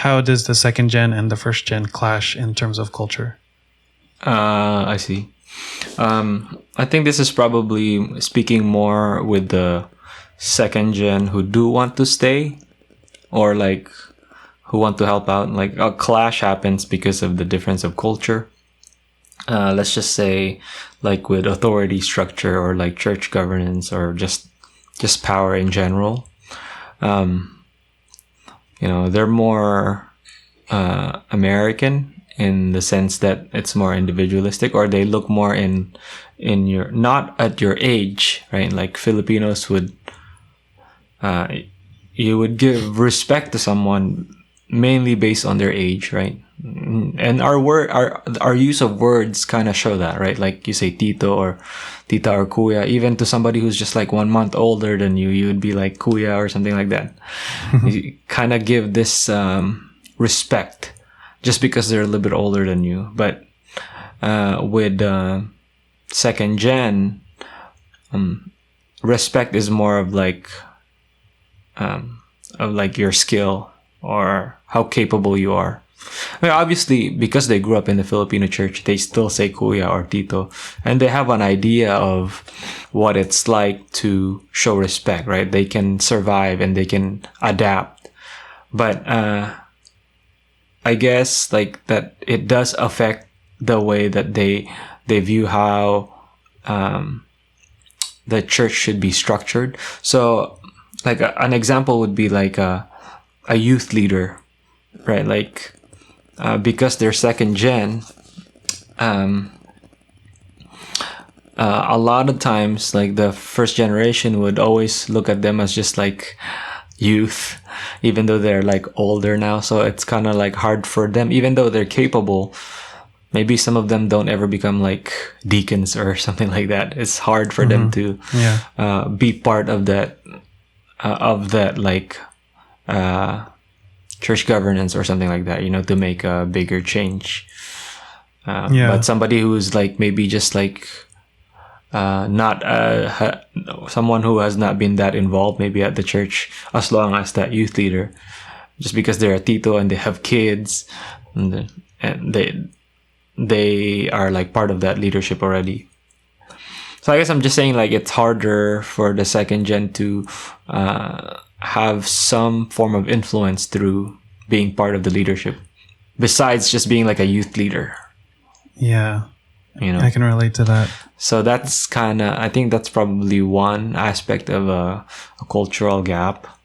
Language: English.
how does the second gen and the first gen clash in terms of culture? I see. I think this is probably speaking more with the second gen who do want to stay, or like who want to help out. Like a clash happens because of the difference of culture. Let's just say, like with authority structure or like church governance or just power in general. They're more American in the sense that it's more individualistic, or they look more in your, not at your age, right? Like Filipinos would, you would give respect to someone mainly based on their age, right? And our use of words kind of show that, right? Like you say tito or tita or kuya, even to somebody who's just like 1 month older than you would be like kuya or something like that. You kind of give this respect just because they're a little bit older than you. But with second gen, respect is more of like your skill or how capable you are. I mean, obviously, because they grew up in the Filipino church, they still say kuya or tito, and they have an idea of what it's like to show respect, right? They can survive and they can adapt. But I guess like that it does affect the way that they view how the church should be structured. So like an example would be like a youth leader, right? Like because they're second gen, a lot of times like the first generation would always look at them as just like youth, even though they're like older now. So it's kind of like hard for them, even though they're capable. Maybe some of them don't ever become like deacons or something like that. It's hard for them to be part of that like church governance or something like that, to make a bigger change. But somebody who's like maybe just like not someone who has not been that involved maybe at the church as long as that youth leader, just because they're a tito and they have kids and they are like part of that leadership already. So I guess I'm just saying like it's harder for the second gen to have some form of influence through being part of the leadership, besides just being like a youth leader. Yeah. I can relate to that. So that's I think that's probably one aspect of a cultural gap.